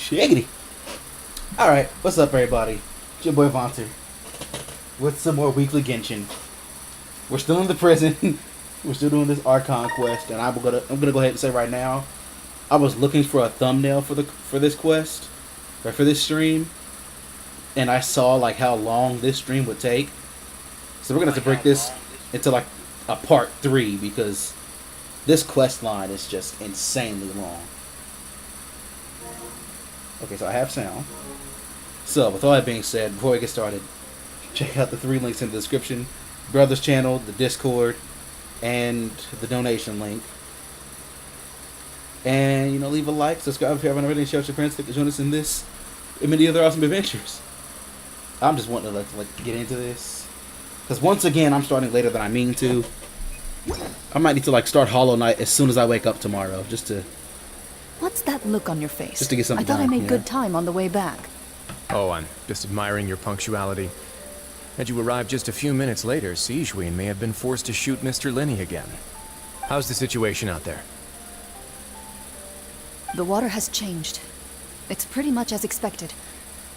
Shiggity. Alright, what's up, everybody? It's your boy Vonter with some more weekly Genshin. We're still in the prison. We're still doing this Archon quest, and I'm gonna go ahead and say right now, I was looking for a thumbnail for this quest, or for this stream, and I saw like how long this stream would take. So we're gonna have to break this into like a part 3 because this quest line is just insanely long. Okay, so I have sound. So, with all that being said, before we get started, check out the 3 links in the description. Brother's channel, the Discord, and the donation link. And, you know, leave a like, subscribe if you haven't already, and share with your friends to join us in this and many other awesome adventures. I'm just wanting to like get into this. Because once again, I'm starting later than I mean to. I might need to like start Hollow Knight as soon as I wake up tomorrow, just to... What's that look on your face? Just to get something I thought done, I made good time on the way back. Oh, I'm just admiring your punctuality. Had you arrived just a few minutes later, Siegeween may have been forced to shoot Mr. Lenny again. How's the situation out there? The water has changed. It's pretty much as expected.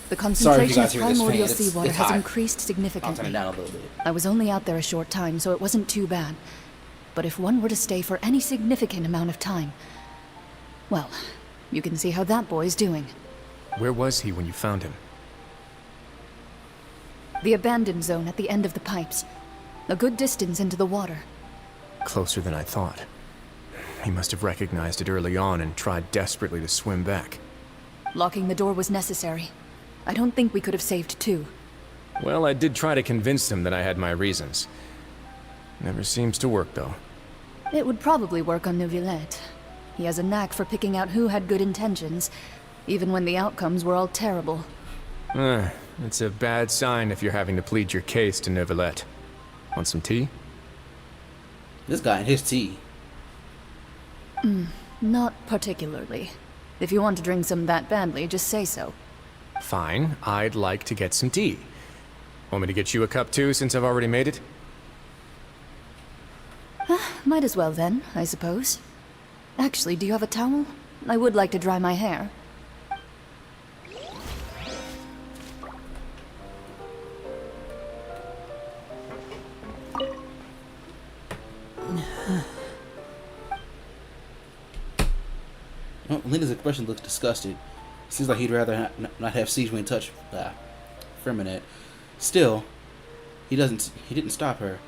The Sorry if you concentration guys of hear this primordial fan. seawater It's has hot. increased I'll turn it significantly. down a little bit. I was only out there a short time, so it wasn't too bad. But if one were to stay for any significant amount of time... Well, you can see how that boy's doing. Where was he when you found him? The abandoned zone at the end of the pipes. A good distance into the water. Closer than I thought. He must have recognized it early on and tried desperately to swim back. Locking the door was necessary. I don't think we could have saved 2. Well, I did try to convince him that I had my reasons. Never seems to work, though. It would probably work on Neuvillette. He has a knack for picking out who had good intentions, even when the outcomes were all terrible. It's a bad sign if you're having to plead your case to Neuvillette. Want some tea? This guy and his tea. Not particularly. If you want to drink some that badly, just say so. Fine, I'd like to get some tea. Want me to get you a cup too, since I've already made it? Might as well then, I suppose. Actually, do you have a towel? I would like to dry my hair. Well, Linda's expression looks disgusted. Seems like he'd rather not have Siegeween touch Firminate. Still, he didn't stop her,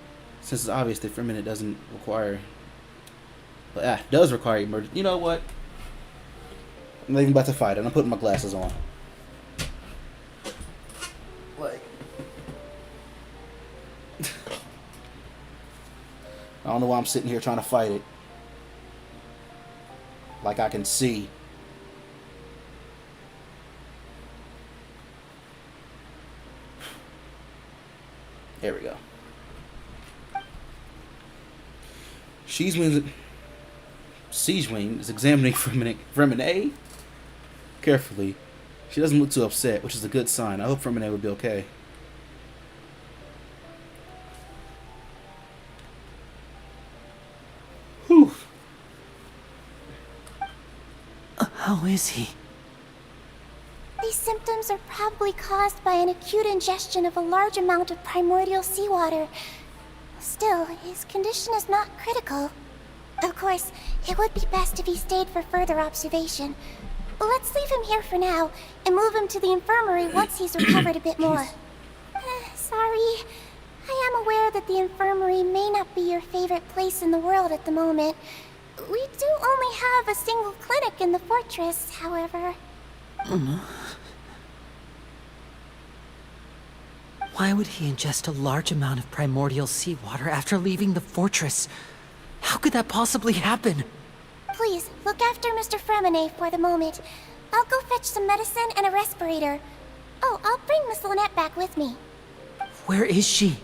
since it's obvious that Firminate doesn't require... does require emergency... You know what? I'm not even about to fight it. I'm putting my glasses on. Like... I don't know why I'm sitting here trying to fight it. Like I can see. There we go. Siegeween is examining Firminate carefully. She doesn't look too upset, which is a good sign. I hope Firminate would be okay. Whew. How is he? These symptoms are probably caused by an acute ingestion of a large amount of primordial seawater. Still, his condition is not critical. Of course, it would be best if he stayed for further observation. But let's leave him here for now, and move him to the infirmary once he's recovered a bit more. Sorry. I am aware that the infirmary may not be your favorite place in the world at the moment. We do only have a single clinic in the fortress, however. Why would he ingest a large amount of primordial seawater after leaving the fortress? How could that possibly happen? Please, look after Mr. Fremine for the moment. I'll go fetch some medicine and a respirator. Oh, I'll bring Miss Lynette back with me. Where is she?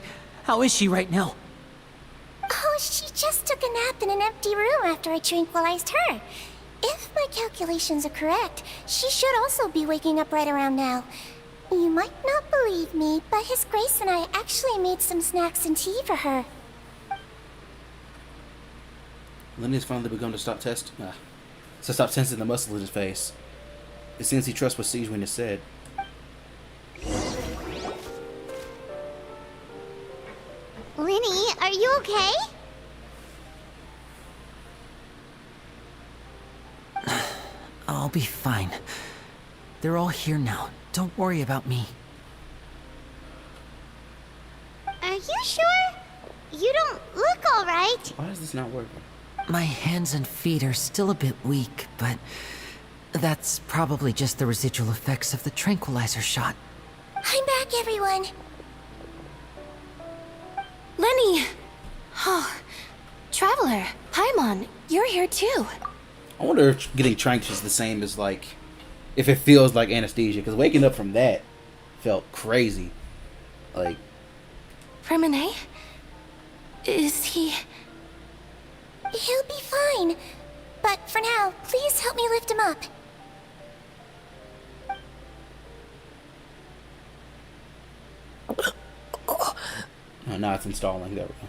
How is she right now? Oh, she just took a nap in an empty room after I tranquilized her. If my calculations are correct, she should also be waking up right around now. You might not believe me, but His Grace and I actually made some snacks and tea for her. Lenny has finally begun to stop tensing the muscle in his face. since he trusts what Siegewin has said. Lenny, are you okay? I'll be fine. They're all here now. Don't worry about me. Are you sure? You don't look alright. Why is this not working? My hands and feet are still a bit weak, but that's probably just the residual effects of the tranquilizer shot. I'm back, everyone. Lenny! Oh, Traveler, Paimon, you're here too. I wonder if getting tranked is the same as, like, if it feels like anesthesia. Because waking up from that felt crazy. Like... Freminet? Is he... He'll be fine. But for now, please help me lift him up. Oh, now it's installing. There we go.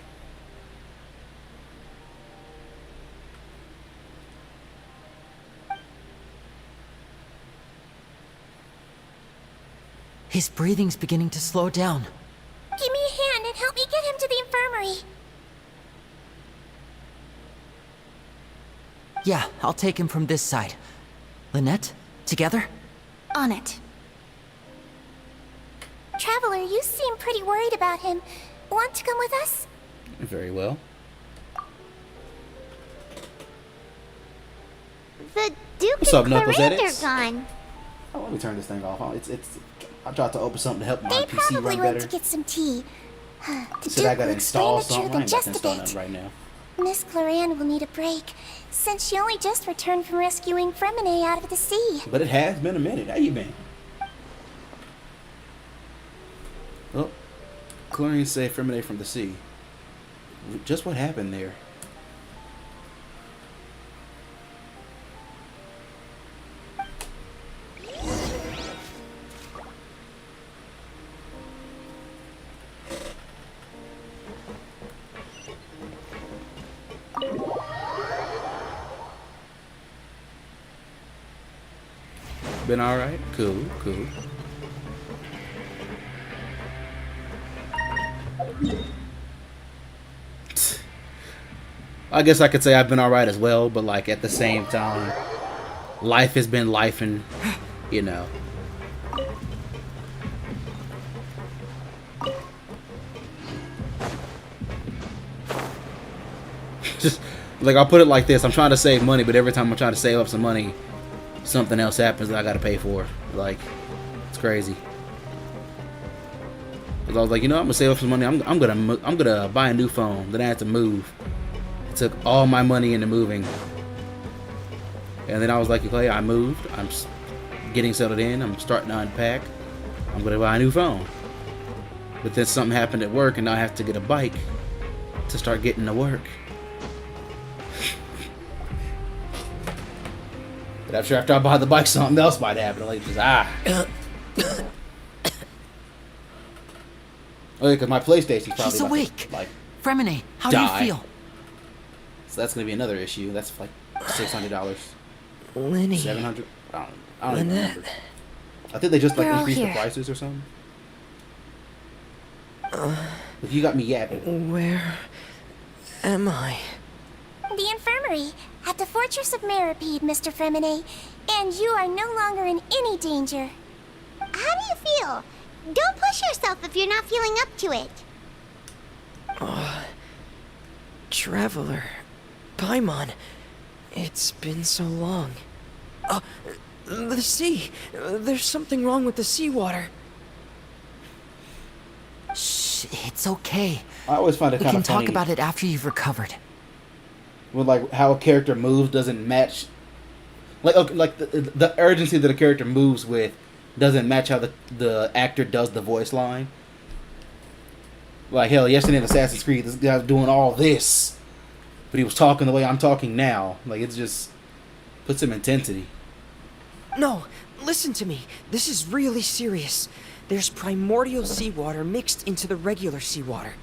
His breathing's beginning to slow down. Give me a hand and help me get him to the infirmary. Yeah, I'll take him from this side. Lynette, together? On it. Traveler, you seem pretty worried about him. Want to come with us? Very well. The Duke What's up, and Knuckles? Clarande That is? are gone. Oh, let me turn this thing off. Oh, I tried to open something to help my They PC probably run went better. to get some tea. The Said I Duke gotta will install explain the something. I truth ain't in about to just a install bit. nothing right now. Miss Clarande will need a break, since she only just returned from rescuing Freminet out of the sea. But it has been a minute. How you been? Well, Clarine saved Freminet from the sea. Just what happened there? Been alright? Cool, cool. I guess I could say I've been alright as well, but like at the same time, life has been lifing, you know. Just like I'll put it like this: I'm trying to save money, but every time I'm trying to save up some money, something else happens that I gotta pay for. Like, it's crazy. Cause I was like, you know, I'm gonna save up some money. I'm gonna buy a new phone. Then I had to move. It took all my money into moving. And then I was like, okay, I moved. I'm getting settled in. I'm starting to unpack. I'm gonna buy a new phone. But then something happened at work, and now I have to get a bike to start getting to work. But I'm sure after I buy the bike, something else might happen. Like, just Oh, yeah, because my PlayStation's probably He's about awake. to, like, Freminet, how die. do you feel? So that's gonna be another issue. That's like $600, Lenny. $700. I don't even remember. I think they just like We're all increased the here. prices or something. But you got me yapping. Where am I? The infirmary, at the Fortress of Meripede, Mr. Freminet, and you are no longer in any danger. How do you feel? Don't push yourself if you're not feeling up to it. Traveler, Paimon, it's been so long. The sea. There's something wrong with the seawater. Shh, it's okay. I always find it We kind can of funny talk about it after you've recovered. when like how a character moves doesn't match. Like okay, like the urgency that a character moves with doesn't match how the actor does the voice line. Like hell, yesterday in Assassin's Creed, this guy was doing all this, but he was talking the way I'm talking now. Like it's just puts some intensity. No, listen to me. This is really serious. There's primordial seawater mixed into the regular seawater.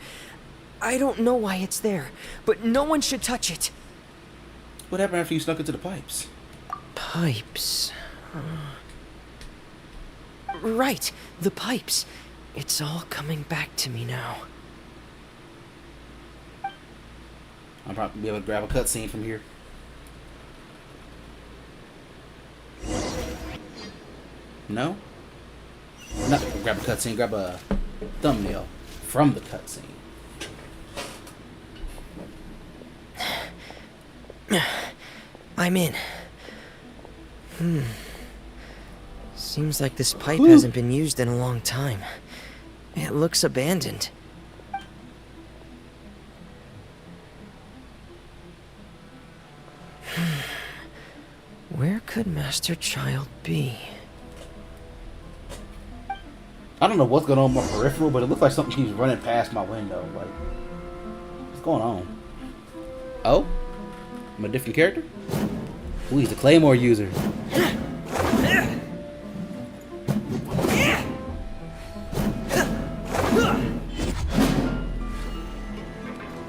I don't know why it's there, but no one should touch it. What happened after you snuck into the pipes? Pipes. Right, the pipes. It's all coming back to me now. I'll probably be able to grab a cutscene from here. No? Not grab a cutscene, grab a thumbnail from the cutscene. I'm in. Seems like this pipe hasn't been used in a long time. It looks abandoned. Where could Master Child be? I don't know what's going on with my peripheral, but it looks like something keeps running past my window. Like, what's going on? Oh? I'm a different character? Ooh, he's a Claymore user.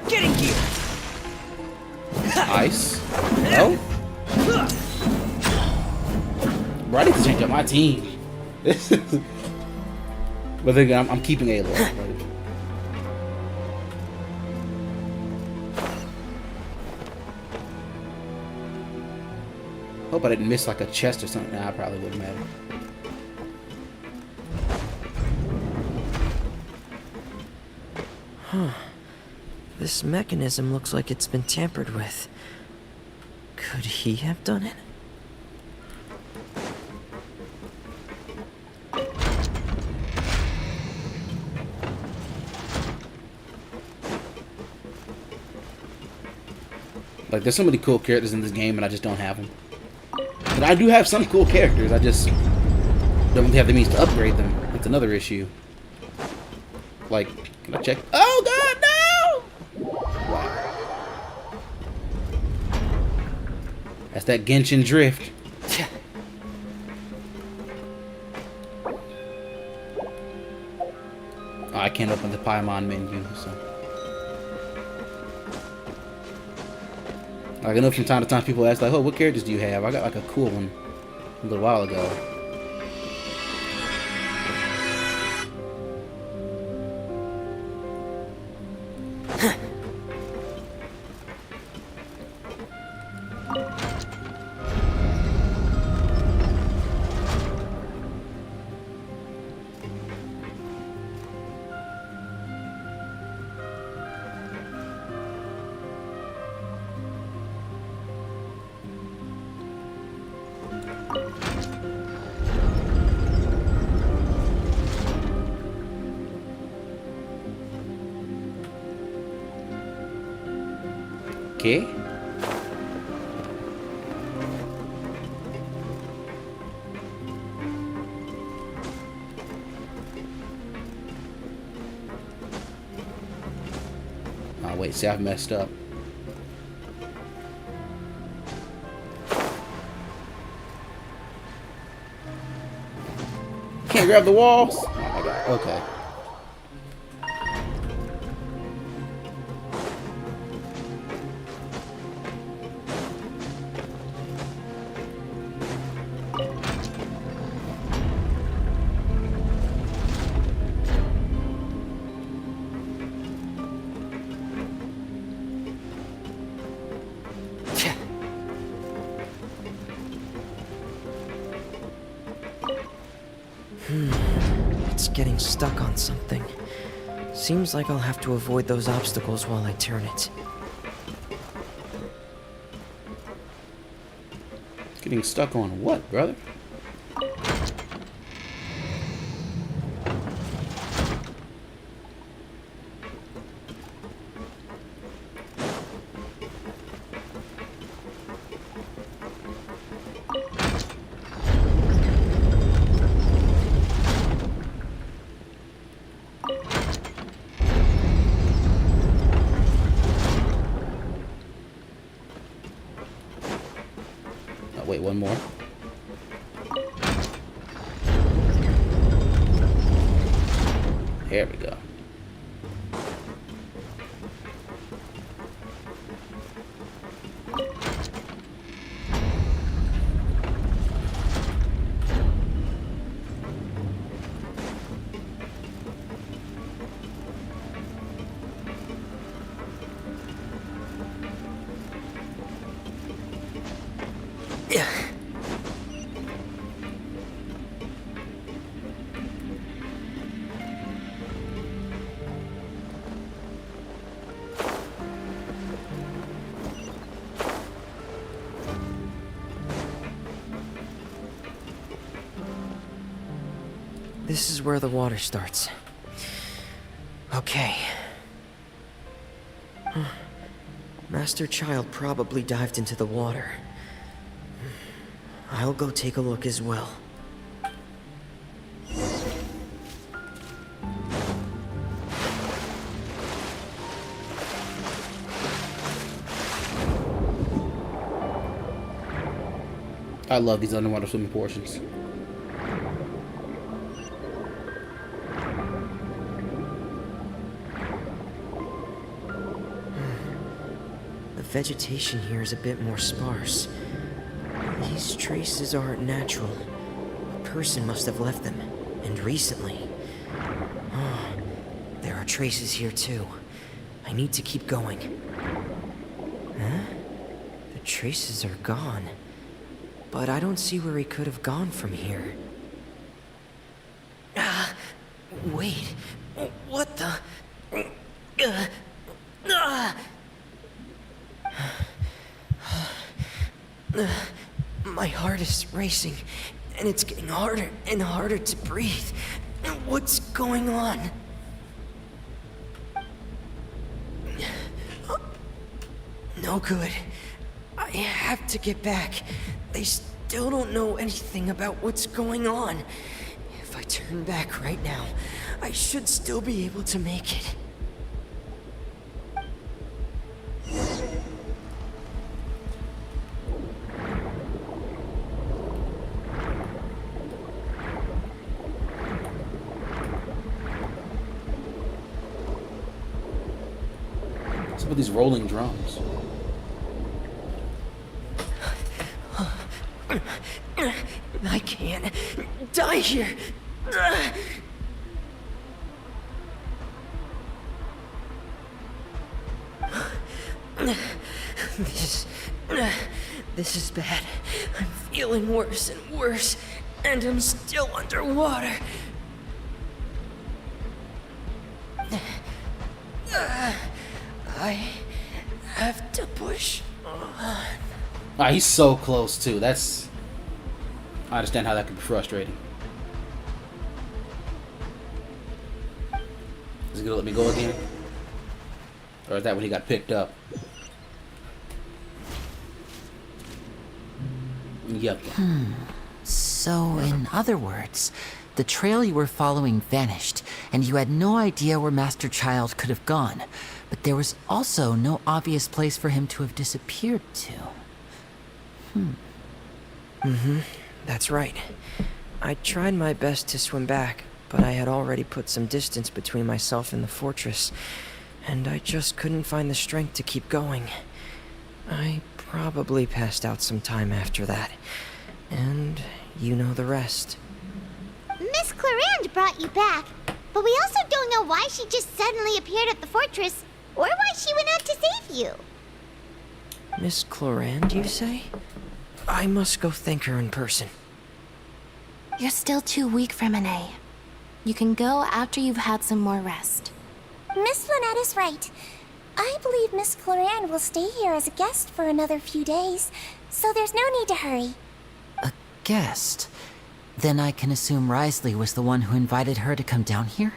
Getting gear! Ice. Oh? Bro, I need to change up my team. This is... But then again, I'm keeping Aloy. Like... Hope I didn't miss like a chest or something. Nah, I probably wouldn't matter. Huh. This mechanism looks like it's been tampered with. Could he have done it? Like, there's so many cool characters in this game, and I just don't have them. But I do have some cool characters. I just don't really have the means to upgrade them. That's another issue. Like, can I check? Oh God, no! Wow. That's that Genshin drift. Oh, I can't open the Paimon menu, so. Like, I know from time to time people ask, like, oh, what characters do you have? I got, like, a cool one a little while ago. Okay. Oh wait, see, I've messed up. Can't grab the walls. Oh my God. Okay. It's getting stuck on something. Seems like I'll have to avoid those obstacles while I turn it. Getting stuck on what, brother? Wait, one more. There we go. This is where the water starts. Okay. Master Child probably dived into the water. I'll go take a look as well. I love these underwater swimming portions. The vegetation here is a bit more sparse. These traces aren't natural. A person must have left them, and recently. Oh, there are traces here too. I need to keep going. Huh? The traces are gone. But I don't see where he could have gone from here. Wait. What the? My heart is racing, and it's getting harder and harder to breathe. What's going on? No good. I have to get back. They still don't know anything about what's going on. If I turn back right now, I should still be able to make it. Some of these rolling drums. I can't die here. This is bad. I'm feeling worse and worse, and I'm still underwater. I have to push on. Ah, he's so close too. That's. I understand how that could be frustrating. Is he gonna let me go again? Or is that when he got picked up? Yep. So, in other words, the trail you were following vanished, and you had no idea where Master Child could have gone. But there was also no obvious place for him to have disappeared to. That's right. I tried my best to swim back, but I had already put some distance between myself and the fortress, and I just couldn't find the strength to keep going. I probably passed out some time after that, and you know the rest. Miss Clarande brought you back, but we also don't know why she just suddenly appeared at the fortress, or why she went out to save you. Miss Clarande, you say? I must go thank her in person. You're still too weak for Monet. You can go after you've had some more rest. Miss Lynette is right. I believe Miss Clarande will stay here as a guest for another few days, so there's no need to hurry. A guest? Then I can assume Risley was the one who invited her to come down here?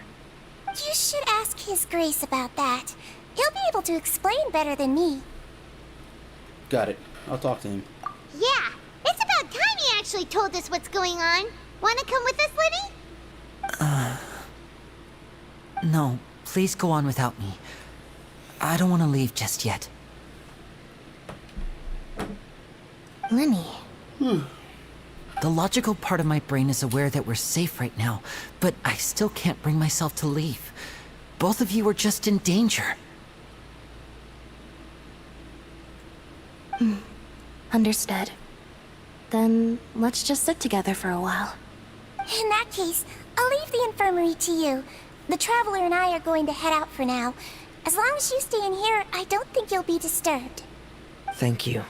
You should ask His Grace about that. He'll be able to explain better than me. Got it. I'll talk to him. Yeah, it's about time he actually told us what's going on. Wanna come with us, Linny? No, please go on without me. I don't want to leave just yet. Linny. The logical part of my brain is aware that we're safe right now, but I still can't bring myself to leave. Both of you are just in danger. Understood. Then let's just sit together for a while. In that case, I'll leave the infirmary to you. The Traveler and I are going to head out for now. As long as you stay in here, I don't think you'll be disturbed. Thank you.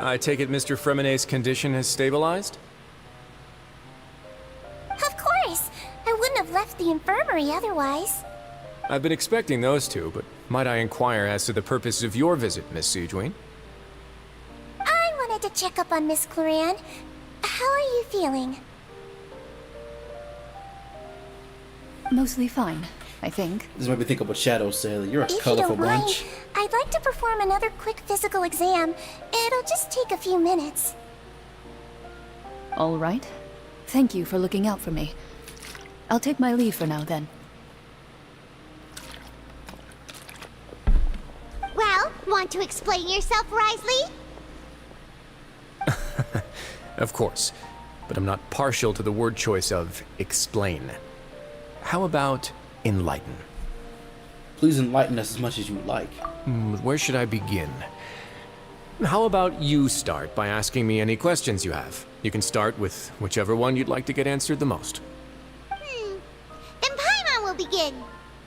I take it Mr. Fremenet's condition has stabilized? Of course! I wouldn't have left the infirmary otherwise. I've been expecting those two, but might I inquire as to the purpose of your visit, Miss Sigewinne? I wanted to check up on Miss Cloran. How are you feeling? Mostly fine, I think. This made me think of what Shadow said. You're a If you colorful don't mind, bunch. I'd like to perform another quick physical exam. It'll just take a few minutes. All right. Thank you for looking out for me. I'll take my leave for now, then. Well, want to explain yourself, Risley? Of course, but I'm not partial to the word choice of explain. How about enlighten? Please enlighten us as much as you like. Where should I begin? How about you start by asking me any questions you have? You can start with whichever one you'd like to get answered the most. Then Paimon will begin.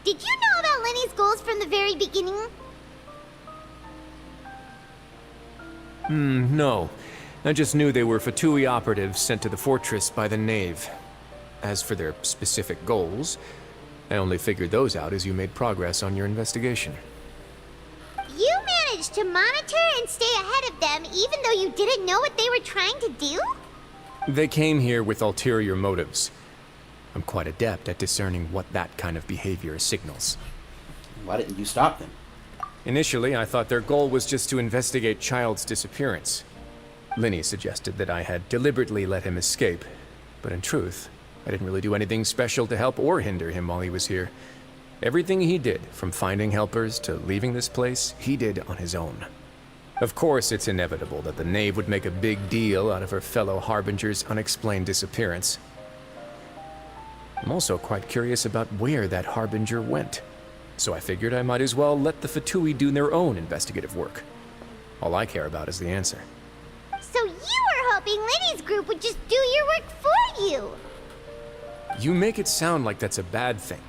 Did you know about Lenny's goals from the very beginning? No. I just knew they were Fatui operatives sent to the fortress by the Knave. As for their specific goals, I only figured those out as you made progress on your investigation. You managed to monitor and stay ahead of them even though you didn't know what they were trying to do? They came here with ulterior motives. I'm quite adept at discerning what that kind of behavior signals. Why didn't you stop them? Initially, I thought their goal was just to investigate Child's disappearance. Linny suggested that I had deliberately let him escape, but in truth, I didn't really do anything special to help or hinder him while he was here. Everything he did, from finding helpers to leaving this place, he did on his own. Of course, it's inevitable that the Knave would make a big deal out of her fellow Harbinger's unexplained disappearance. I'm also quite curious about where that Harbinger went, so I figured I might as well let the Fatui do their own investigative work. All I care about is the answer. So you were hoping Lenny's group would just do your work for you! You make it sound like that's a bad thing.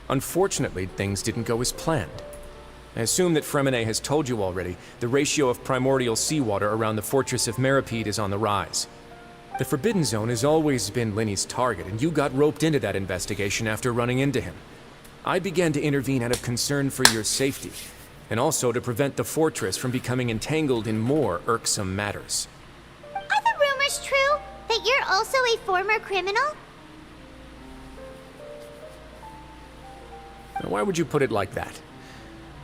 Unfortunately, things didn't go as planned. I assume that Fremenet has told you already, the ratio of primordial seawater around the fortress of Meripede is on the rise. The Forbidden Zone has always been Lenny's target, and you got roped into that investigation after running into him. I began to intervene out of concern for your safety, and also to prevent the fortress from becoming entangled in more irksome matters. Are the rumors true? That you're also a former criminal? Now, why would you put it like that?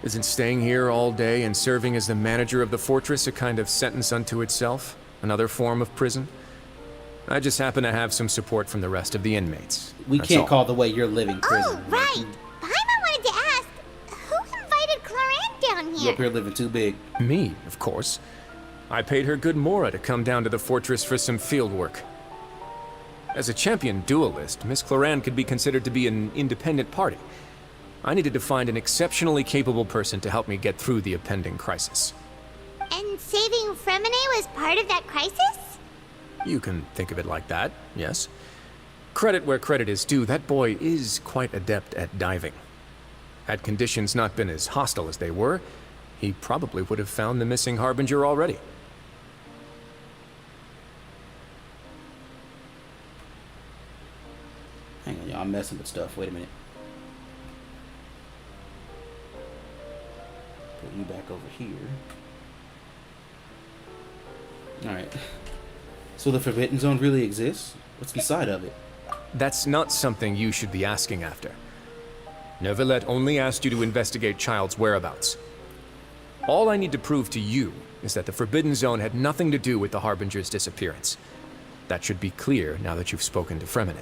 Isn't staying here all day and serving as the manager of the fortress a kind of sentence unto itself? Another form of prison? I just happen to have some support from the rest of the inmates. We That's can't all. call the way you're living prison. Oh, right! Paimon wanted to ask, who invited Cloran down You here? up here living too big. Me, of course. I paid her good mora to come down to the fortress for some field work. As a champion duelist, Miss Cloran could be considered to be an independent party. I needed to find an exceptionally capable person to help me get through the impending crisis. And saving Fremenet was part of that crisis? You can think of it like that, yes. Credit where credit is due, that boy is quite adept at diving. Had conditions not been as hostile as they were, he probably would have found the missing Harbinger already. Hang on, y'all. I'm messing with stuff. Wait a minute. Put you back over here. Alright. So the Forbidden Zone really exists? What's inside of it? That's not something you should be asking after. Neuvillette only asked you to investigate Child's whereabouts. All I need to prove to you is that the Forbidden Zone had nothing to do with the Harbinger's disappearance. That should be clear now that you've spoken to Fremenet.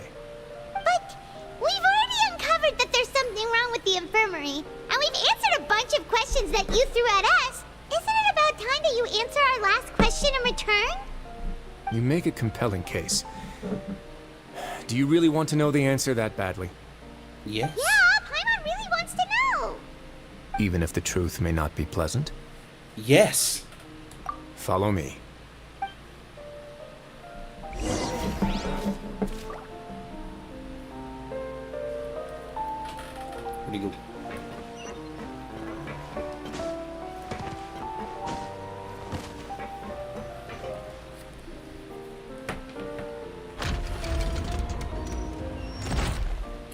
But we've already uncovered that there's something wrong with the infirmary, and we've answered a bunch of questions that you threw at us. Isn't it about time that you answer our last question in return? You make a compelling case. Do you really want to know the answer that badly? Yes? Yeah, Paimon really wants to know. Even if the truth may not be pleasant? Yes! Follow me. Where'd he go?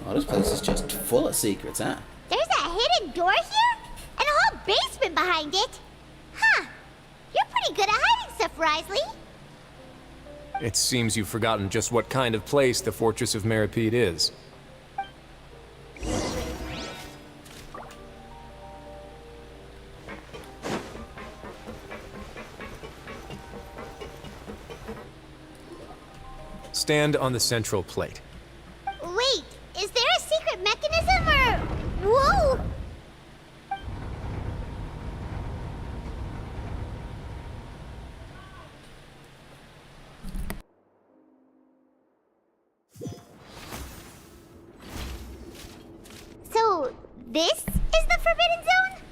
Oh, this place is just full of secrets, huh? There's a hidden door here? And a whole basement behind it? Huh. You're pretty good at hiding stuff, Risley. It seems you've forgotten just what kind of place the Fortress of Meripede is. Stand on the central plate. Wait, is there a secret mechanism or... Whoa! So, this is the Forbidden Zone?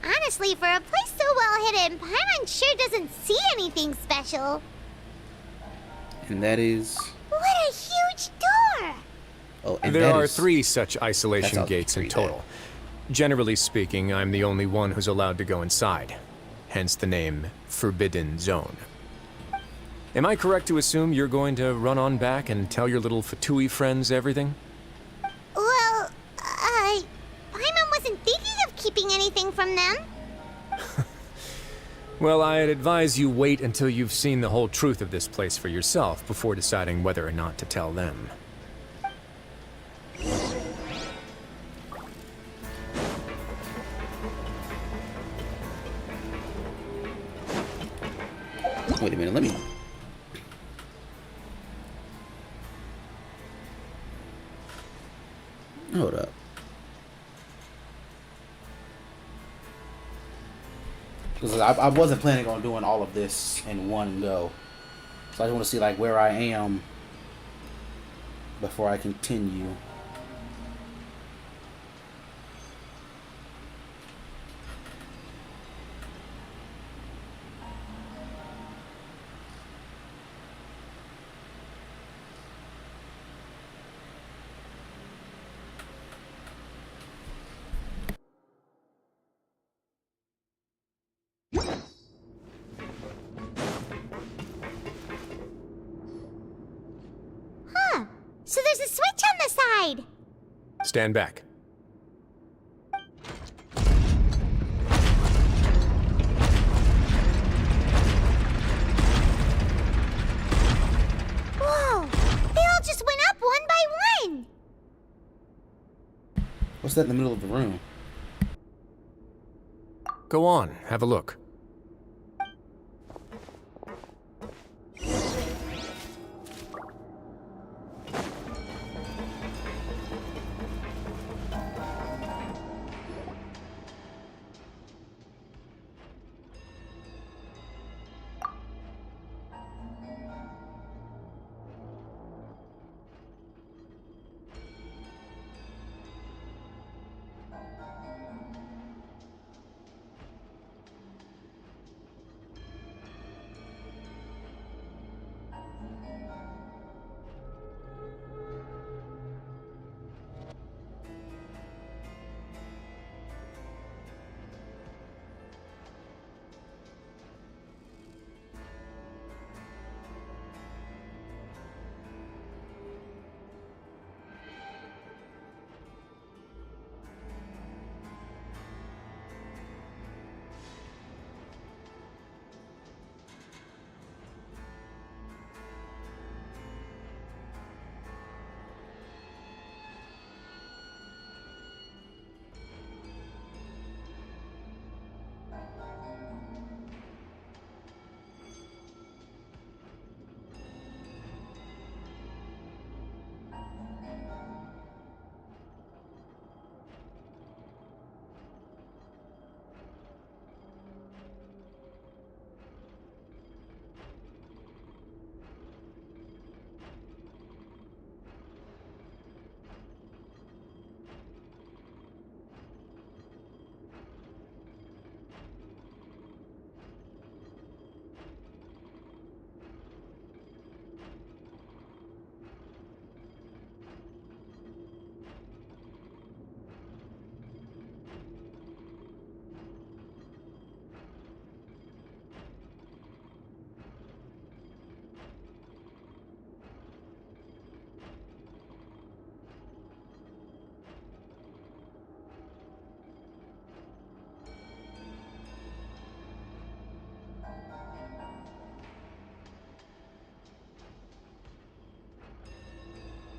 Honestly, for a place so well hidden, Paimon sure doesn't see anything special. And that is... What a huge door! Oh, and There that are is- 3 such isolation That's gates in pretty total. Generally speaking, I'm the only one who's allowed to go inside. Hence the name Forbidden Zone. Am I correct to assume you're going to run on back and tell your little Fatui friends everything? Well, Paimon wasn't thinking of keeping anything from them. Well, I'd advise you wait until you've seen the whole truth of this place for yourself before deciding whether or not to tell them. Wait a minute, let me... Hold up. Because I wasn't planning on doing all of this in one go. So I just want to see like where I am before I continue. Huh. So there's a switch on the side. Stand back. Whoa. They all just went up one by one. What's that in the middle of the room? Go on, have a look.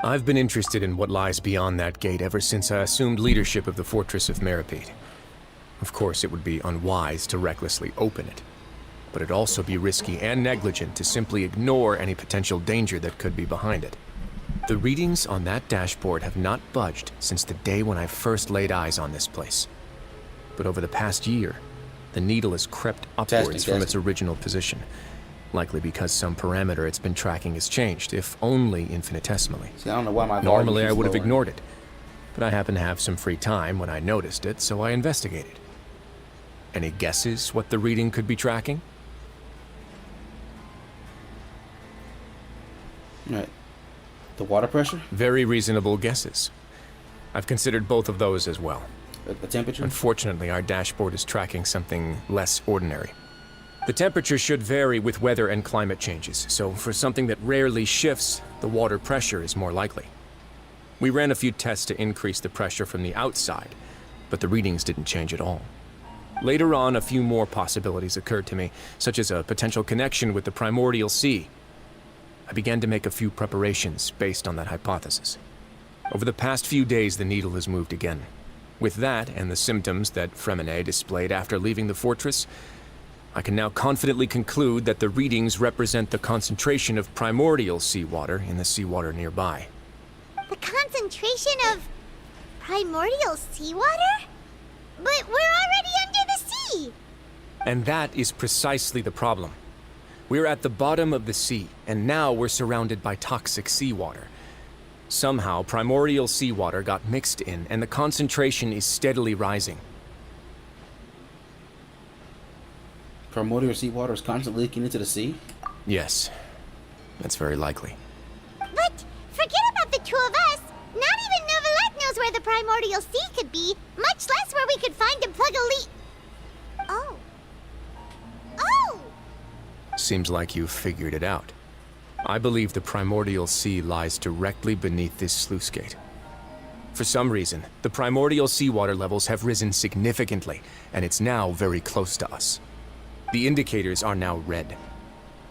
I've been interested in what lies beyond that gate ever since I assumed leadership of the Fortress of Meripede. Of course, it would be unwise to recklessly open it, but it'd also be risky and negligent to simply ignore any potential danger that could be behind it. The readings on that dashboard have not budged since the day when I first laid eyes on this place. But over the past year, the needle has crept upwards from its original position, likely because some parameter it's been tracking has changed, if only infinitesimally. See, I don't know why my Normally I would have ignored it, but I happened to have some free time when I noticed it, so I investigated. Any guesses what the reading could be tracking? Right. The water pressure? Very reasonable guesses. I've considered both of those as well. The temperature? Unfortunately, our dashboard is tracking something less ordinary. The temperature should vary with weather and climate changes, so for something that rarely shifts, the water pressure is more likely. We ran a few tests to increase the pressure from the outside, but the readings didn't change at all. Later on, a few more possibilities occurred to me, such as a potential connection with the primordial sea. I began to make a few preparations based on that hypothesis. Over the past few days, the needle has moved again. With that, and the symptoms that Fremine displayed after leaving the fortress, I can now confidently conclude that the readings represent the concentration of primordial seawater in the seawater nearby. The concentration of primordial seawater? But we're already under the sea! And that is precisely the problem. We're at the bottom of the sea, and now we're surrounded by toxic seawater. Somehow, primordial seawater got mixed in, and the concentration is steadily rising. Primordial seawater is constantly leaking into the sea? Yes, that's very likely. But forget about the two of us! Not even Novelette knows where the primordial sea could be, much less where we could find and plug a leak. Oh. Oh! Seems like you've figured it out. I believe the primordial sea lies directly beneath this sluice gate. For some reason, the primordial seawater levels have risen significantly, and it's now very close to us. The indicators are now red.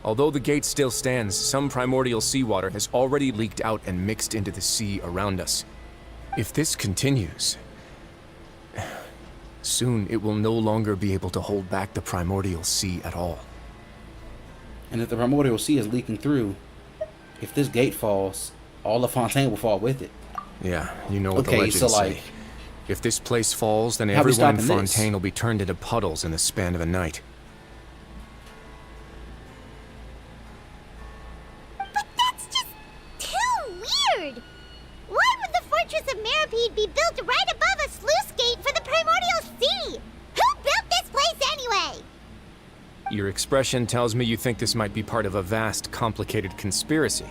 Although the gate still stands, some primordial seawater has already leaked out and mixed into the sea around us. If this continues, soon it will no longer be able to hold back the primordial sea at all. And if the primordial sea is leaking through, if this gate falls, all of Fontaine will fall with it. Yeah, you know what the Okay, legends so say. like, If this place falls, then how we everyone in stopping this? Fontaine will be turned into puddles in the span of a night. But that's just too weird! Why would the Fortress of Meripede be built right above a sluice gate for the primordial sea? Who built this place anyway? Your expression tells me you think this might be part of a vast, complicated conspiracy.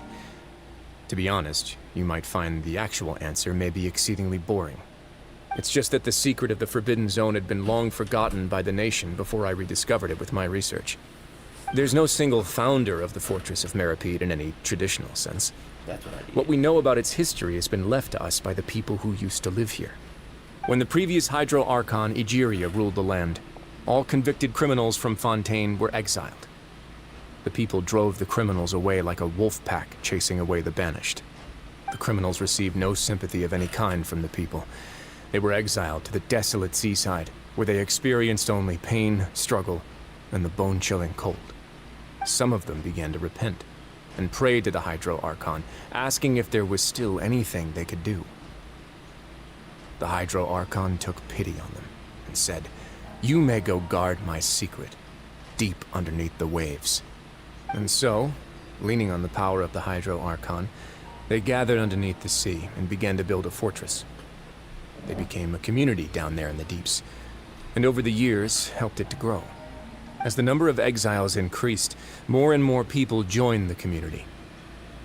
To be honest, you might find the actual answer may be exceedingly boring. It's just that the secret of the Forbidden Zone had been long forgotten by the nation before I rediscovered it with my research. There's no single founder of the Fortress of Meripede in any traditional sense. that's what I did. What we know about its history has been left to us by the people who used to live here. When the previous Hydro Archon Egeria ruled the land, all convicted criminals from Fontaine were exiled. The people drove the criminals away like a wolf pack chasing away the banished. The criminals received no sympathy of any kind from the people. They were exiled to the desolate seaside, where they experienced only pain, struggle, and the bone-chilling cold. Some of them began to repent, and prayed to the Hydro Archon, asking if there was still anything they could do. The Hydro Archon took pity on them, and said, "You may go guard my secret, deep underneath the waves." And so, leaning on the power of the Hydro Archon, they gathered underneath the sea and began to build a fortress. They became a community down there in the deeps, and over the years helped it to grow. As the number of exiles increased, more and more people joined the community.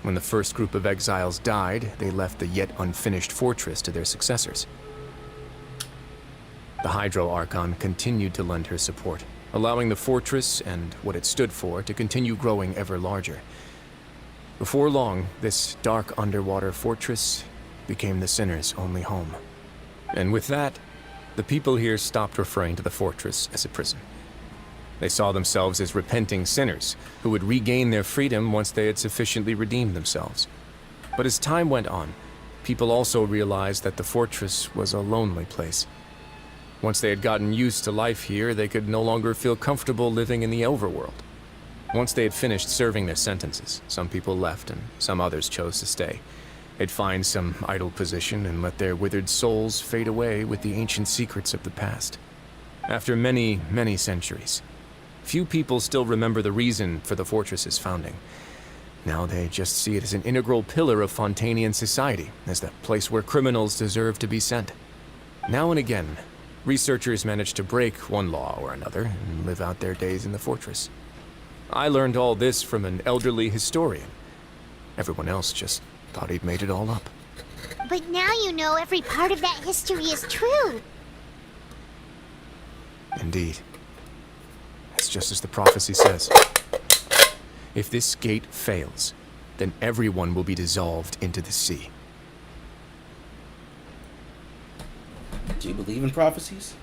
When the first group of exiles died, they left the yet unfinished fortress to their successors. The Hydro Archon continued to lend her support, allowing the fortress and what it stood for to continue growing ever larger. Before long, this dark underwater fortress became the sinner's only home. And with that, the people here stopped referring to the fortress as a prison. They saw themselves as repenting sinners who would regain their freedom once they had sufficiently redeemed themselves. But as time went on, people also realized that the fortress was a lonely place. Once they had gotten used to life here, they could no longer feel comfortable living in the overworld. Once they had finished serving their sentences, some people left and some others chose to stay. They'd find some idle position and let their withered souls fade away with the ancient secrets of the past. After many, many centuries, few people still remember the reason for the fortress's founding. Now they just see it as an integral pillar of Fontanian society, as the place where criminals deserve to be sent. Now and again, researchers manage to break one law or another and live out their days in the fortress. I learned all this from an elderly historian. Everyone else just thought he'd made it all up. But now you know every part of that history is true. Indeed. It's just as the prophecy says. If this gate fails, then everyone will be dissolved into the sea. Do you believe in prophecies?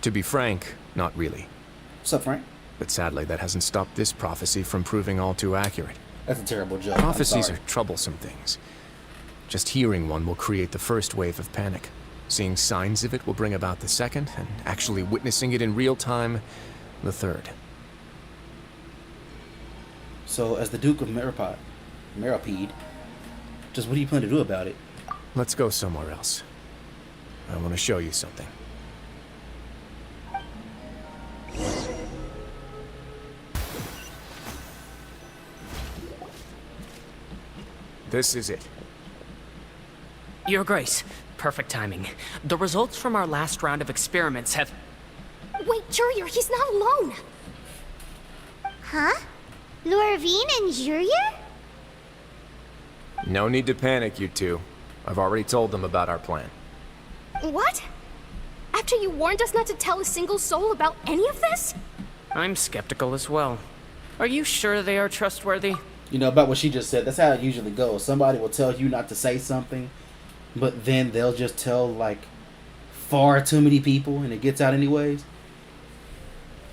To be frank, not really. What's up, Frank? But sadly, that hasn't stopped this prophecy from proving all too accurate. That's a terrible joke. Prophecies are troublesome things. Just hearing one will create the first wave of panic. Seeing signs of it will bring about the second, and actually witnessing it in real time, the third. So, as the Duke of Meripede, just what do you plan to do about it? Let's go somewhere else. I want to show you something. This is it. Your Grace, perfect timing. The results from our last round of experiments have... Wait, Jurier, he's not alone. Huh? Lorvine and Jurier? No need to panic, you two. I've already told them about our plan. What? After you warned us not to tell a single soul about any of this? I'm skeptical as well. Are you sure they are trustworthy? You know, about what she just said, that's how it usually goes. Somebody will tell you not to say something, but then they'll just tell, like, far too many people, and it gets out anyways.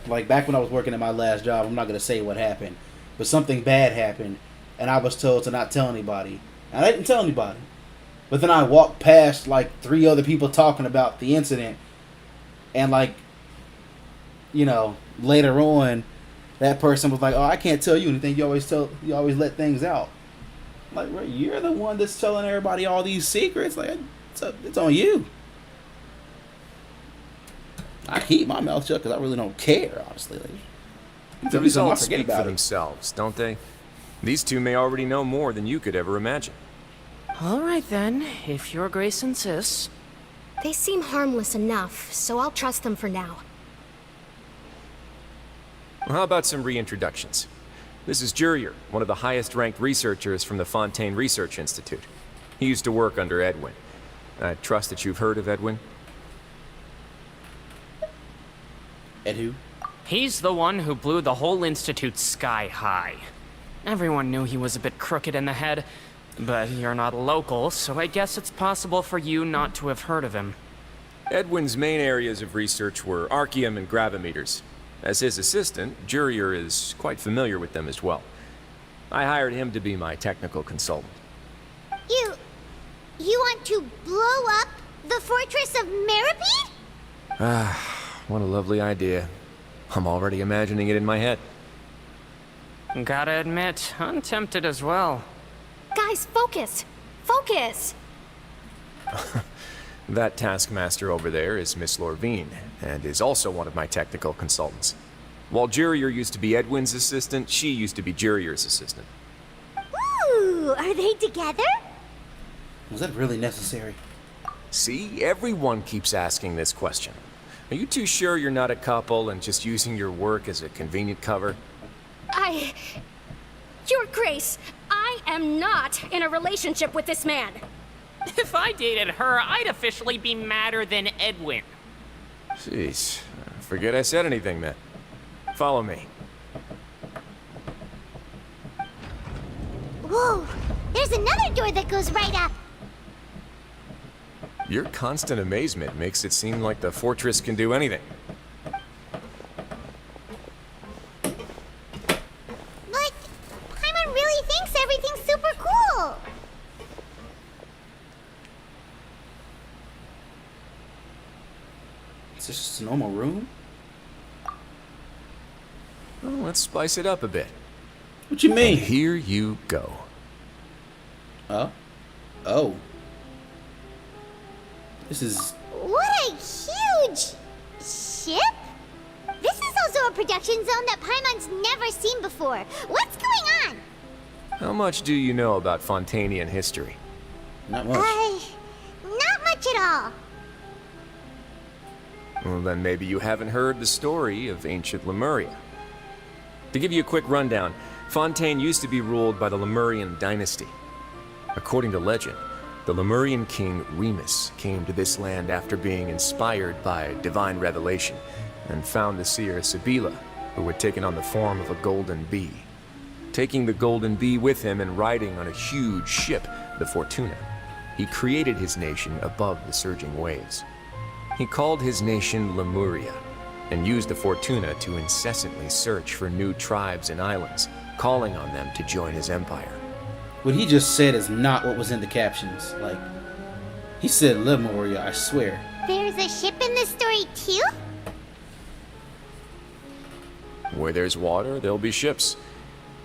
Like, back when I was working at my last job, I'm not going to say what happened, but something bad happened, and I was told to not tell anybody. And I didn't tell anybody. But then I walked past, like, 3 other people talking about the incident, and, like, you know, later on, that person was like, "Oh, I can't tell you anything. You always let things out." Like, well, you're the one that's telling everybody all these secrets. Like, it's on you. I keep my mouth shut because I really don't care, honestly. Like, The results speak for themselves, don't they? These two may already know more than you could ever imagine. All right then, if Your Grace insists. They seem harmless enough, so I'll trust them for now. How about some reintroductions? This is Jurier, one of the highest-ranked researchers from the Fontaine Research Institute. He used to work under Edwin. I trust that you've heard of Edwin? Ed who? He's the one who blew the whole institute sky high. Everyone knew he was a bit crooked in the head, but you're not a local, so I guess it's possible for you not to have heard of him. Edwin's main areas of research were archeum and gravimeters. As his assistant, Jurier is quite familiar with them as well. I hired him to be my technical consultant. You want to blow up the fortress of Meripede? What a lovely idea. I'm already imagining it in my head. Gotta admit, I'm tempted as well. Guys, focus! Focus! That taskmaster over there is Miss Lorvine, and is also one of my technical consultants. While Jurier used to be Edwin's assistant, she used to be Jurier's assistant. Ooh, are they together? Was that really necessary? See, everyone keeps asking this question. Are you too sure you're not a couple and just using your work as a convenient cover? Your Grace, I am not in a relationship with this man. If I dated her, I'd officially be madder than Edwin. Jeez, forget I said anything then. Follow me. Whoa, there's another door that goes right up. Your constant amazement makes it seem like the fortress can do anything. But Paimon really thinks everything's super cool. this just a normal room? Well, let's spice it up a bit. What you mean? Here you go. Oh. Oh. This is... What a huge ship! This is also a production zone that Paimon's never seen before. What's going on? How much do you know about Fontanian history? Not much. Not much at all. Well, then maybe you haven't heard the story of ancient Lemuria. To give you a quick rundown, Fontaine used to be ruled by the Lemurian dynasty. According to legend, the Lemurian king Remus came to this land after being inspired by divine revelation and found the seer Sibila, who had taken on the form of a golden bee. Taking the golden bee with him and riding on a huge ship, the Fortuna, he created his nation above the surging waves. He called his nation Lemuria and used the Fortuna to incessantly search for new tribes and islands, calling on them to join his empire. What he just said is not what was in the captions. Like, he said Lemuria, I swear. There's a ship in this story too? Where there's water, there'll be ships.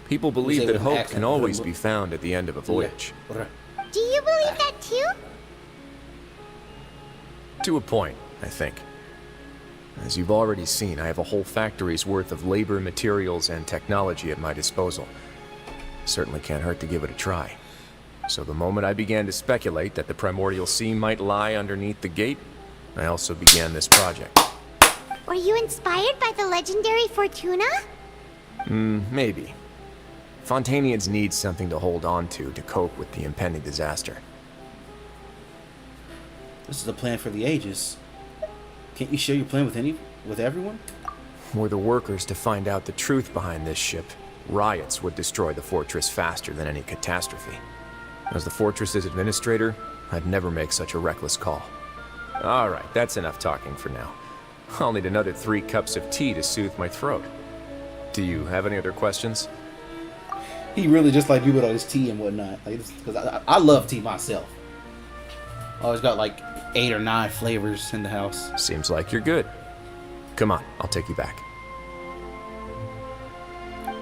People believe that hope can always be found at the end of a voyage. Do you believe that too? To a point, I think. As you've already seen, I have a whole factory's worth of labor, materials, and technology at my disposal. Certainly can't hurt to give it a try. So the moment I began to speculate that the primordial sea might lie underneath the gate, I also began this project. Were you inspired by the legendary Fortuna? Maybe. Fontanians need something to hold on to cope with the impending disaster. This is a plan for the ages. Can't you share your plan with everyone? Were the workers to find out the truth behind this ship, riots would destroy the fortress faster than any catastrophe. As the fortress's administrator, I'd never make such a reckless call. Alright, that's enough talking for now. I'll need another 3 cups of tea to soothe my throat. Do you have any other questions? He really just like you with all his tea and whatnot. Like, because I love tea myself. Always got like 8 or 9 flavors in the house. Seems like you're good. Come on, I'll take you back.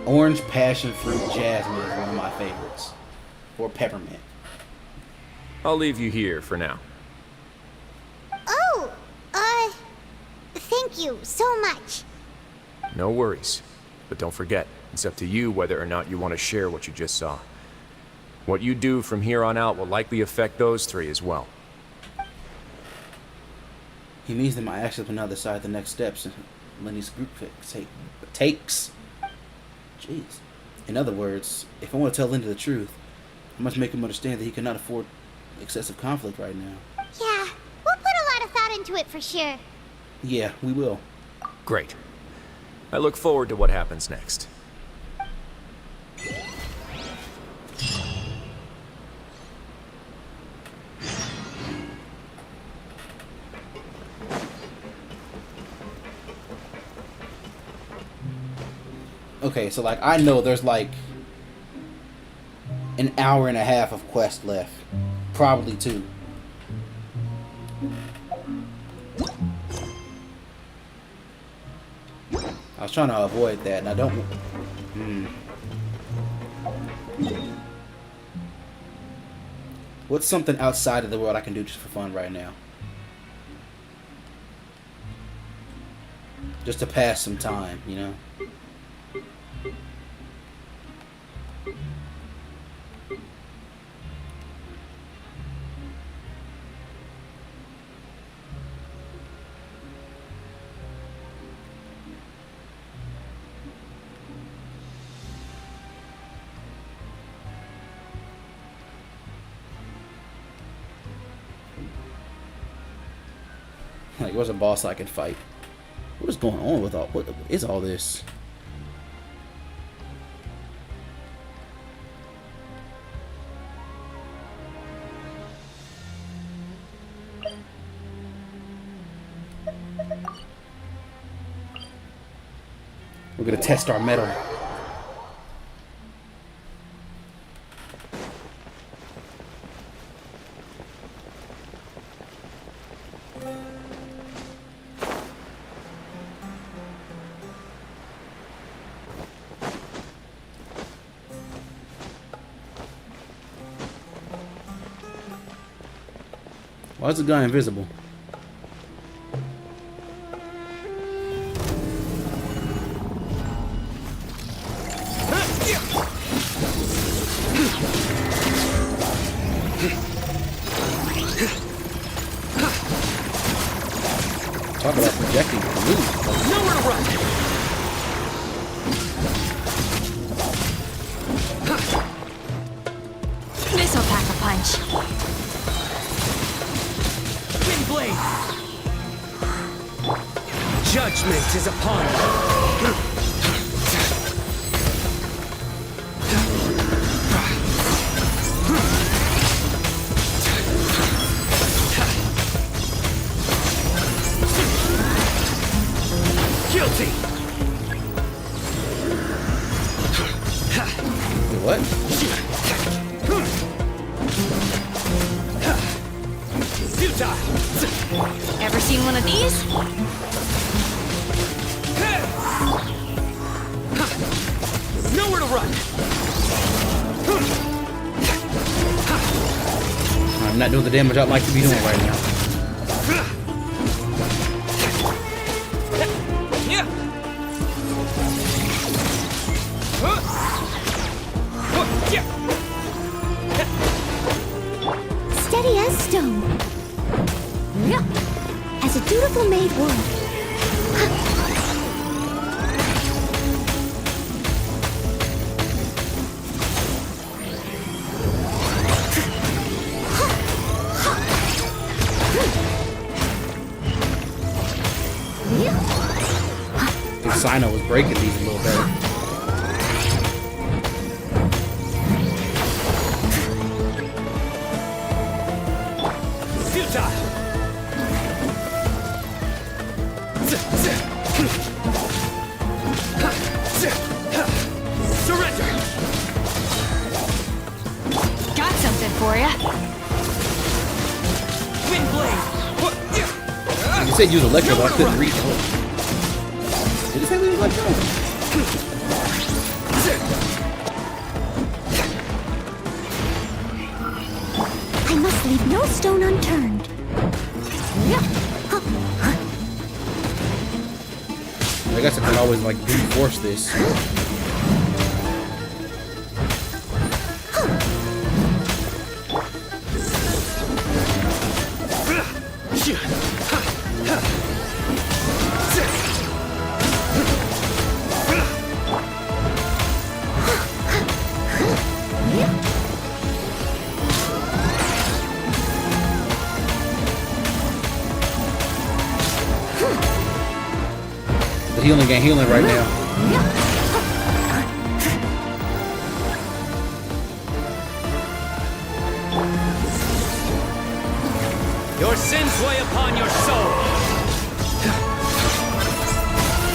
Orange passion fruit jasmine is one of my favorites. Or peppermint. I'll leave you here for now. Oh, thank you so much. No worries. But don't forget, it's up to you whether or not you want to share what you just saw. What you do from here on out will likely affect those 3 as well. He means that my actions will now decide the next steps in Lenny's group takes. Jeez. In other words, if I want to tell Lenny the truth, I must make him understand that he cannot afford excessive conflict right now. Yeah, we'll put a lot of thought into it for sure. Yeah, we will. Great. I look forward to what happens next. Okay, so like I know there's like an hour and a half of quest left. Probably 2. I was trying to avoid that, and I don't... What's something outside of the world I can do just for fun right now? Just to pass some time, you know? Like, where's a boss I can fight? What is going on with what is all this? We're gonna test our metal. Why is the guy invisible? Talk about projecting blue. Nowhere to run! This'll pack a punch. Wind blade! Judgment is upon you. Guilty! What? Futile! Ever seen one of these? Nowhere to run! I'm not doing the damage I'd like to be doing right now. Steady as stone. As a dutiful maid would. If Sino was breaking these a little better. Surrender! Got something for ya. Wind blade! You said use electro, but I couldn't read it. Did it say we use electro? I must leave no stone unturned. I guess I could always like reinforce this. The healing ain't healing right now. Your sins weigh upon your soul.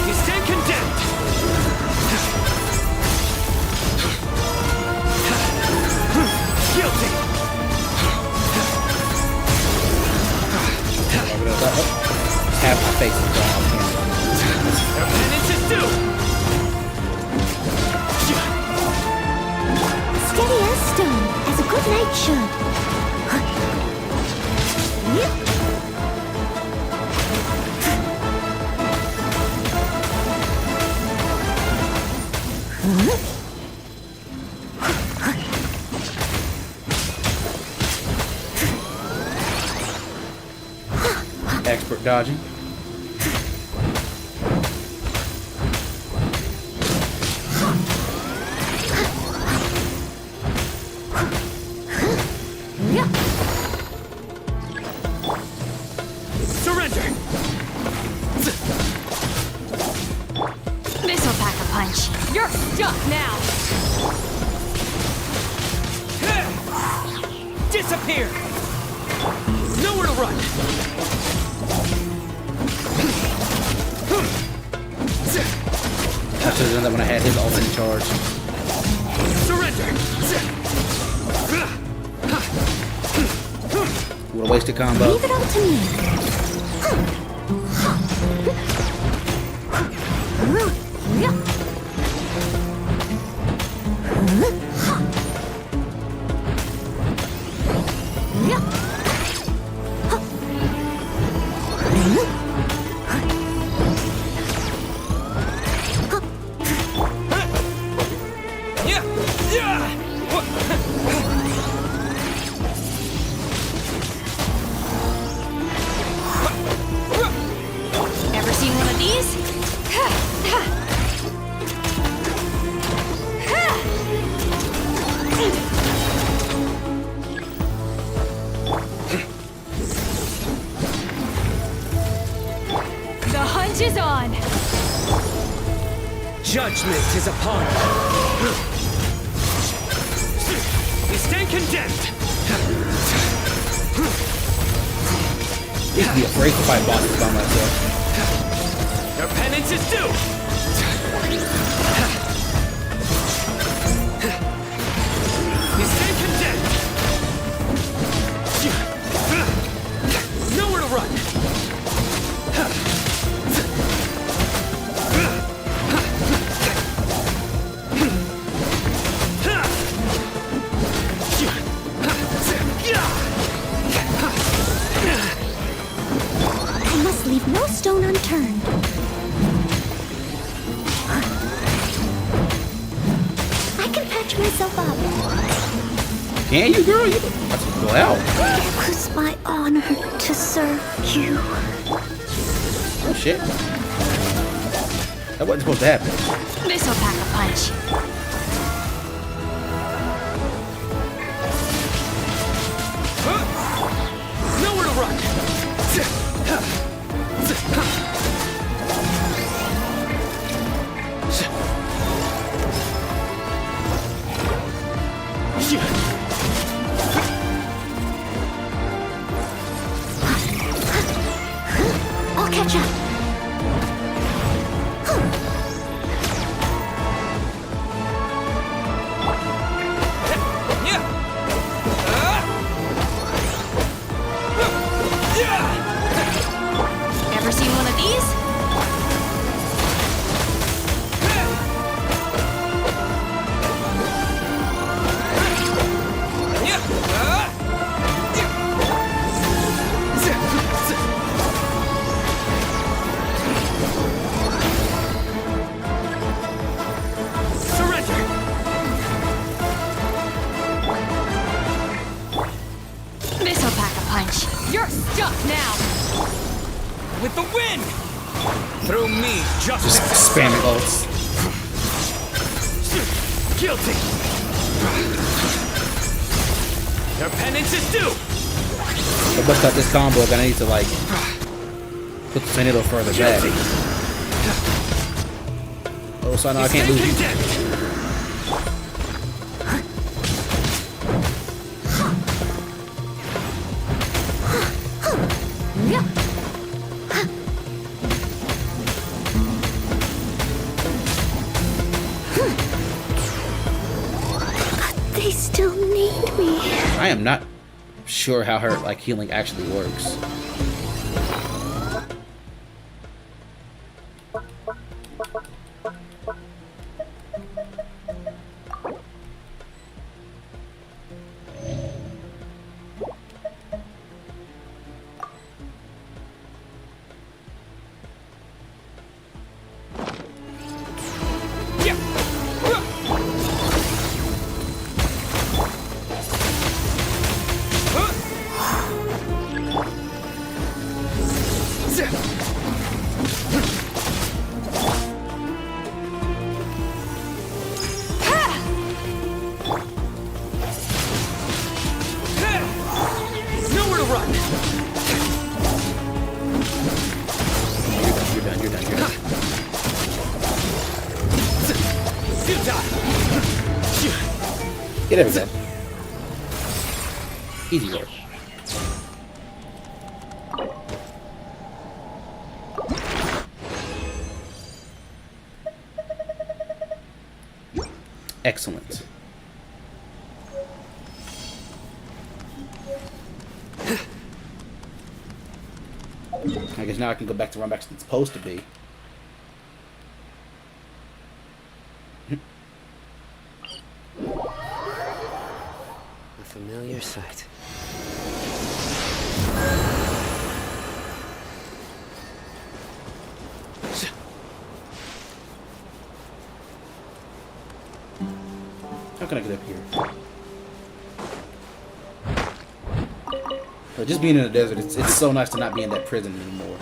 You stand condemned. Guilty. Half my face is gone. Your penance is due. Steady as stone, as a good knight should. Expert dodging. Surrender. This'll pack a punch. You're stuck now. Disappear. Nowhere to run. I should have done that when I had his ult in charge. Surrender. What a wasted combo. Leave it all to me. Judgment is upon you. You stand condemned. I used to be afraid to fight bosses by myself. Your penance is due. You stand condemned. Nowhere to run. I must leave no stone unturned. I can patch myself up. Can you, girl? You well. It was my honor to serve you. Oh shit. That wasn't supposed to happen. This'll pack a punch. Nowhere to run. I'll catch up. Ever seen one of these? Surrender. This'll pack a punch. You're stuck now. With the wind. Through me, Just justice. spamming ults. Guilty. Your penance is due. I bust out this combo. I'm gonna need to like put the tornado further back. Oh, so I know I can't lose you. They still need me. I am not sure how her like healing actually works. Nowhere to run. You're done. You're done. You're done. Get everything. Easy work. Excellent. I guess now I can go back to where I'm actually supposed to be. A familiar sight. How can I get up here? But just being in the desert, it's so nice to not be in that prison anymore.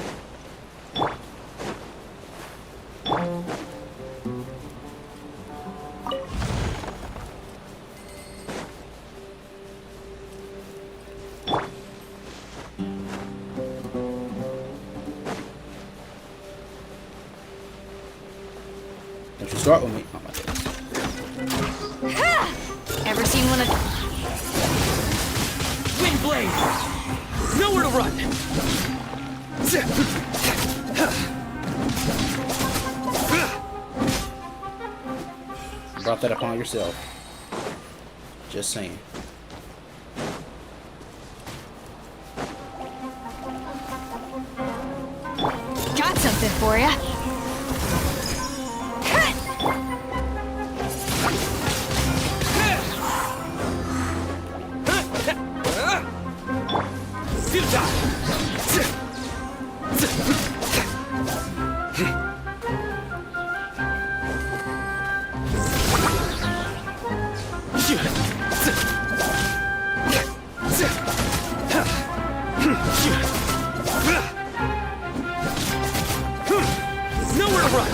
Don't you start with me. Oh my goodness. Ever seen one of... Wind blade! Nowhere to run! Brought that upon yourself. Just saying. Got something for ya. Nowhere to run!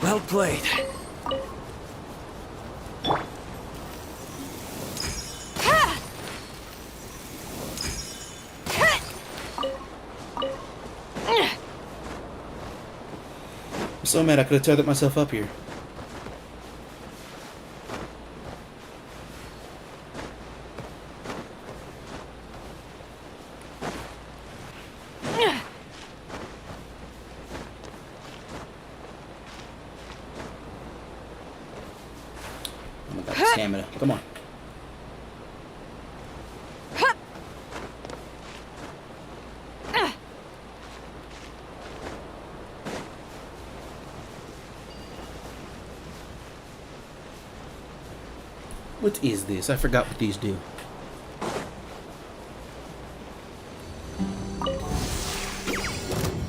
Well played. I'm so mad I could have tethered myself up here. Oh my god, stamina. Come on. What is this? I forgot what these do.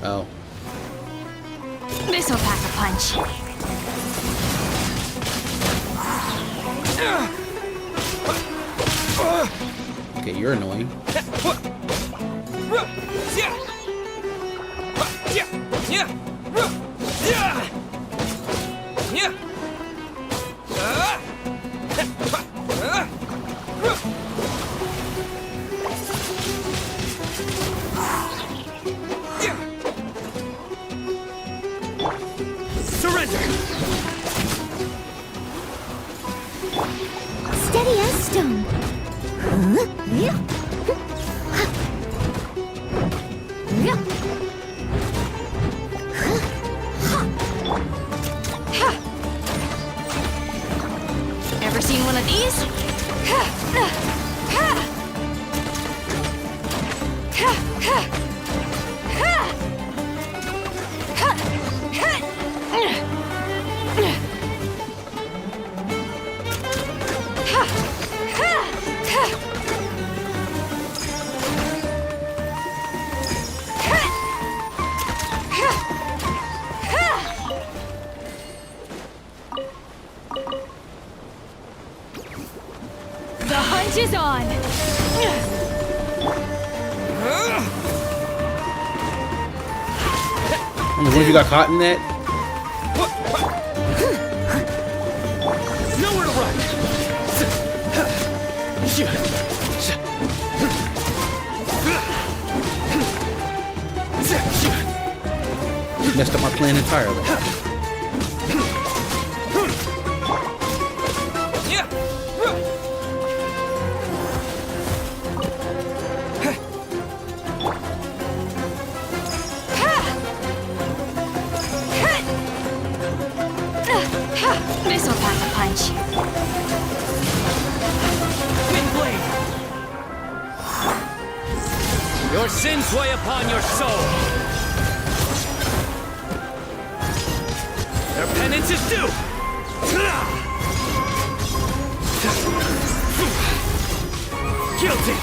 Oh. This'll pack a punch. Okay, you're annoying. Surrender! Steady as stone. Ever seen one of these? The hunt is on! I mean, what if you got caught in that? Nowhere to run! Messed up my plan entirely. This'll pack a punch. Wind blade! Your sins weigh upon your soul. Their penance is due. Guilty.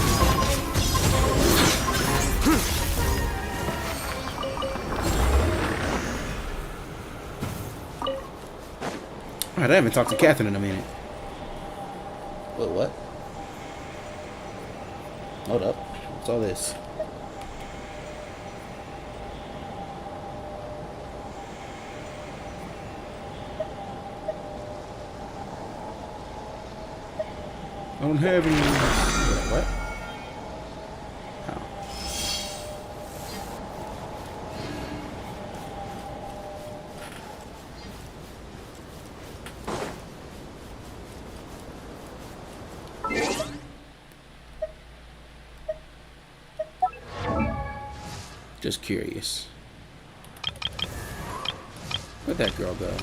Alright, I haven't talked to Catherine in a minute. Wait, what? Hold up. What's all this? I don't have any. Wait, what? Oh. Just curious. Where'd that girl go?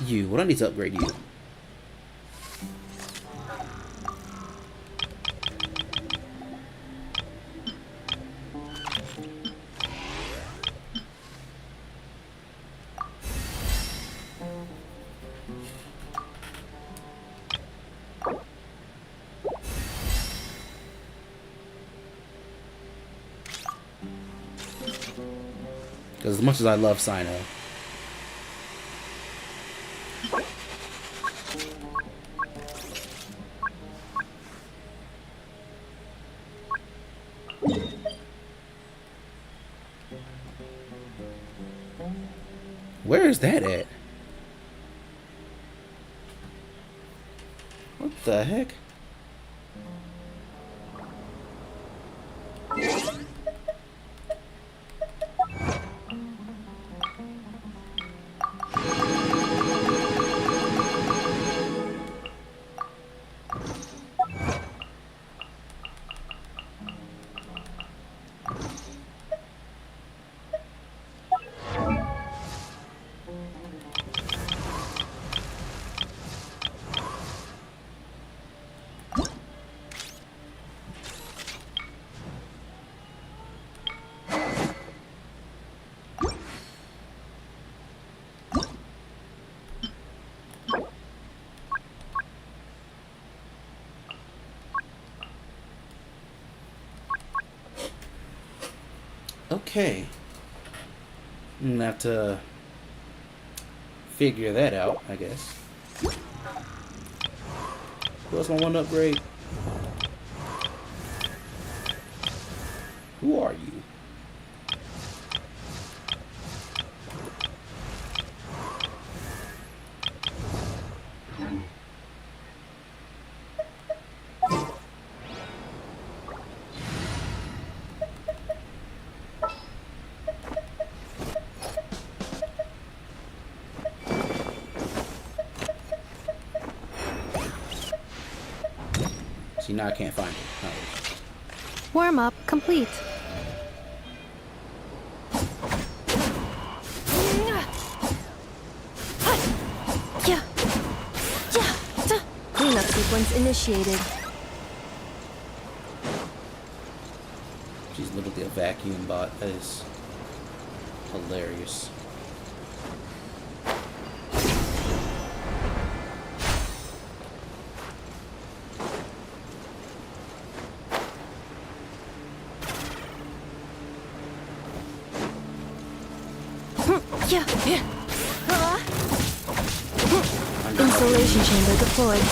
You. What I need to upgrade you? Because as much as I love Sino, where is that at? What the heck? Okay. I'm gonna have to figure that out, I guess. Who else want one upgrade? Who are you? See, now I can't find it. Oh. Warm up complete. Cleanup sequence initiated. She's literally a vacuum bot. That is hilarious. Insulation chamber deployed.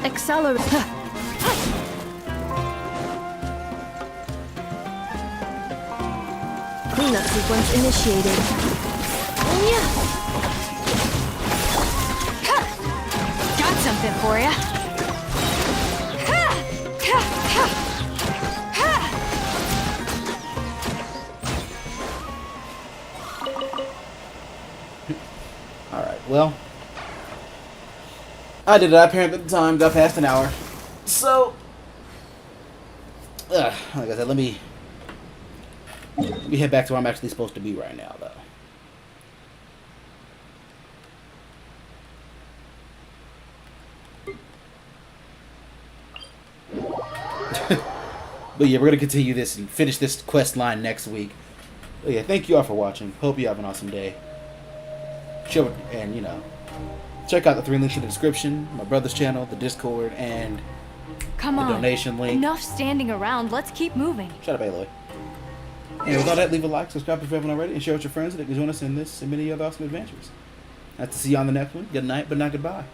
Accelerate. Cleanup sequence initiated. Got something for ya. Alright, well. I did it. I apparently at the time got past an hour. So, like I said, let me head back to where I'm actually supposed to be right now, though. But yeah, we're going to continue this and finish this quest line next week. But yeah, thank you all for watching. Hope you have an awesome day. And, check out the 3 links in the description. My brother's channel, the Discord, and Come the on. donation link. Enough standing around. Let's keep moving. Shut up, Aloy. And with all that, leave a like, subscribe if you haven't already, and share with your friends that can join us in this and many other awesome adventures. I have to see you on the next one. Good night, but not goodbye.